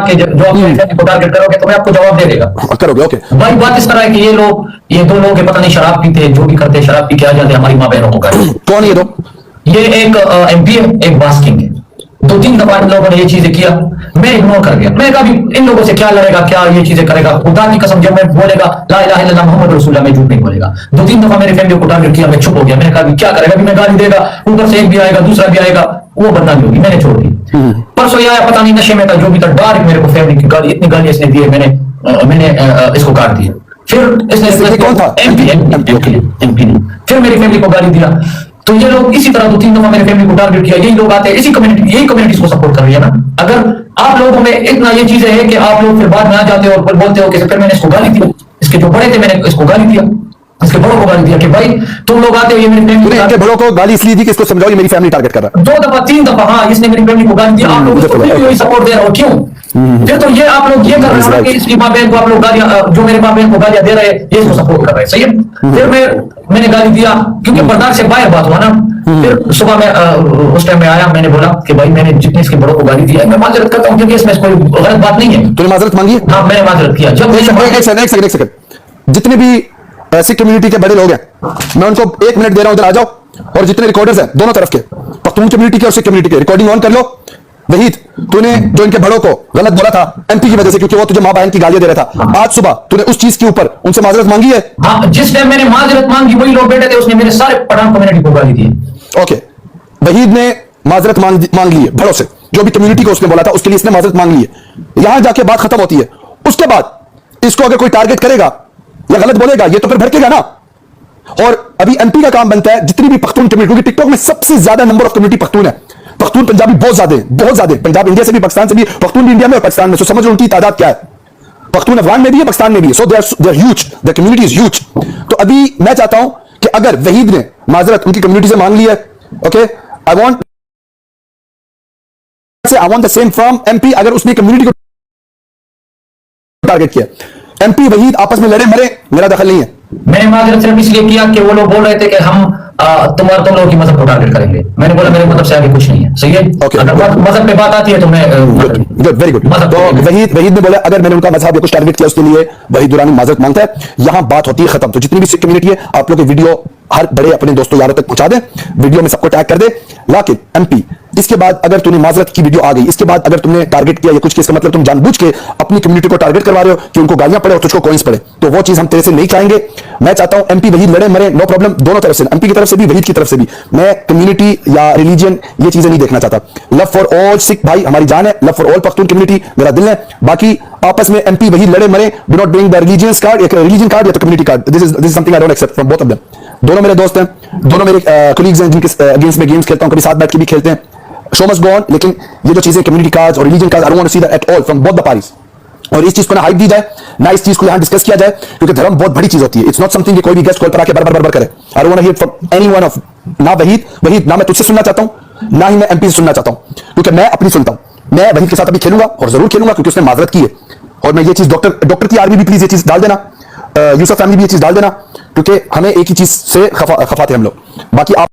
कि जो आप को टारगेट करोगे तो मैं आपको जवाब दे देगा। करोगे, ओके। भाई बात इस तरह है कि ये दो लोग पता नहीं शराब पीते, जो भी करते शराब पी के आ जाते हमारी माँ बहनों को गाली। कौन ये दो? ये एक एमपी है, एक बास्किंग है। 2-3 दफा इन लोगों ने ये चीजें किया, मैं इग्नोर कर गया। मैं कभी इन लोगों से क्या लड़ेगा, क्या ये चीजें करेगा। खुदा की कसम, जब मैं बोलेगा ला इलाहा इल्लल्लाह मुहम्मद रसूलुल्लाह, मैं झूठ नहीं बोलेगा। 2-3 दफा मेरी फैमिली को टारगेट किया, मैं चुप हो गया। मैंने कहा क्या करेगा, मैं गाली देगा, ऊपर से एक भी आएगा, दूसरा भी आएगा, वो बदनामी होगी, मैंने छोड़ दी। परसों ये आया, पता नहीं नशे में था, जो भी था, डायरेक्ट मेरे को फैमिली की गाली, इतनी गाली इसने दी है, मैंने इसको काट दिया। फिर इसने कौन था? एमपी ने फिर मेरी फैमिली को गाली दिया। तो ये लोग इसी तरह 2-3 दफा मेरे फैमिली को टारगेट किया। यही लोग आते हैं, यही कम्युनिटीज को सपोर्ट कर रही है ना। अगर आप लोगों में इतना ये चीजें है कि आप लोग फिर बाद में आ जाते हो और बोलते हो कि फिर मैंने इसको गाली दी, इसके जो बड़े थे मैंने इसको गाली दिया, इसके बड़ों को गाली दिया कि भाई तुम लोग आते हो, ये मेरी फैमिली के बड़ों को गाली इसलिए दी कि इसको समझाओ ये मेरी फैमिली टारगेट कर रहा है। 2 दफा 3 दफा, हाँ, इसने मेरी फैमिली को गाली दिया। आप लोग इसको सपोर्ट दे रहे हो, क्यों? फिर तो ये आप लोग ये कर रहे हो कि इसकी माँ बहन को आप लोग गालियां, जो मेरे माँ बहन को गालियां दे रहे हैं, ये इसको सपोर्ट कर रहे हैं, सही है। फिर मैंने गाली दिया क्योंकि पर्दा से बाहर बात हुआ ना। फिर सुबह में उस टाइम में आया, मैंने बोला कि भाई मैंने जितने इसके बड़ों को गाली दी है मैं माजरत करता हूँ, क्योंकि इसमें कोई गलत बात नहीं है। तूने माजरत मांगी? हाँ, मैंने माजरत किया। जब एक सेकंड, जितने भी ऐसी कम्युनिटी के बड़े लोग हैं, मैं उनको 1 मिनट दे रहा हूं, इधर आ जाओ। और जितने रिकॉर्डर्स हैं दोनों तरफ के, पख्तून कम्युनिटी के और सिख कम्युनिटी के, रिकॉर्डिंग ऑन कर लो। वहीद, तूने जो इनके बड़ों को गलत बोला था एमपी की वजह से, क्योंकि वो तुझे मां बहन की गालियां दे रहा था, आज सुबह तूने उस चीज के ऊपर उनसे माजरत मांगी है? हाँ, जिस टाइम मैंने माजरत मांगी वही लोग बैठे थे, उसने मेरे सारे पठान कम्युनिटी को गाली दी। ओके, वहीद ने माजरत मांग ली है बड़ों से, जो भी कम्युनिटी को उसने बोला था उसके लिए इसने माजरत मांग ली है। यहां जाके बात खत्म होती है। उसके बाद इसको अगर कोई टारगेट करेगा या गलत बोलेगा, ये तो फिर भड़केगा ना। और अभी एमपी का काम बनता है जितनी भी पख्तून कम्युनिटी, क्योंकि टिकटॉक में सबसे ज्यादा नंबर ऑफ कम्युनिटी पख्तून है, पख्तून पंजाबी बहुत ज्यादा। पंजाब इंडिया से भी, पाकिस्तान से भी, पख्तून भी इंडिया में और पाकिस्तान में। तो समझ लो उनकी तादाद क्या है। पख्तून अफगान में भी है, पाकिस्तान में भी है। So they are huge, the community is huge. तो अभी मैं चाहता हूं कि अगर वहीद ने माजरत उनकी कम्युनिटी से मांग ली है, okay, I want the same from MP. अगर उसने कम्युनिटी को टारगेट किया, एमपी वहीद आपस में लड़े मरे, मेरा दखल नहीं है। मैंने माजरत सिर्फ इसलिए किया कि वो लोग बोल रहे थे कि हम तुम लोगों की मजहब को टारगेट करेंगे। मैंने बोला मेरे मजहब से आगे कुछ नहीं है, सही है। Okay. अगर मजहब पे बात आती है तो मैं वेरी गुड। तो वहीद ने बोला अगर मैंने उनका मजहब या कुछ टारगेट किया उसके लिए वहीद दुरानी माजरत मांगता है। यहां बात होती है खत्म। तो जितनी भी सिख कम्युनिटी है, आप लोग वीडियो हर बड़े अपने दोस्तों यारों तक पहुंचा दें, वीडियो में सबको टैग कर दे। लाकिन एमपी, इसके बाद अगर तूने माजरत की वीडियो आ गई, इसके बाद अगर तुमने टारगेट किया या कुछ, इसका मतलब तुम जानबूझ के अपनी कम्युनिटी को टारगेट करवा रहे हो कि उनको गालियां पड़े और तुझको कॉइंस पड़े, तो वो चीज हम तेरे से नहीं चाहेंगे। मैं चाहता हूं एमपी वहीद लड़े मरे, नो प्रॉब्लम, दोनों तरफ से, एमपी की तरफ से भी वहीद की तरफ से भी। मैं कम्युनिटी या रिलीजन ये चीजें नहीं देखना चाहता। लव फॉर ऑल सिख भाई हमारी जान है, love for all Pakhtun community मेरा दिल है। बाकी आपस में एमपी वहीद लड़े मरे, do not bring the religious card, religion card या तो community card. This is something I don't accept from both of them. दोनों मेरे दोस्त हैं, दोनों मेरे कलीग्स हैं जिनके अगेंस्ट में गेम्स खेलता हूं, कभी साथ बैठ के भी खेलते हैं। Show must go on. लेकिन ये जो चीजें कम्युनिटी कार्ड्स और religion cards, I don't want to see that at all from both the parties. और इस चीज को ना हाइप दी जाए, ना इस चीज को यहां डिस्कस किया जाए, क्योंकि धर्म बहुत बड़ी चीज होती है। इट्स नॉट समथिंग कि कोई भी गेस्ट कॉल पर आके बरबर करे। I don't want to hear from anyone of, ना वहीद ना मैं तुझसे सुनना चाहता हूं, ना ही मैं एमपी से सुनना चाहता हूं, क्योंकि मैं अपनी सुनता हूं। मैं वहीद के साथ अभी खेलूंगा और जरूर खेलूंगा क्योंकि उसने माजरत की है। और मैं ये चीज डॉक्टर की आर्मी भी प्लीज ये चीज डाल देना, यूसुफ फैमिली भी ये चीज डाल देना, क्योंकि हमें एक ही चीज से खफा थे हम लोग। बाकी आप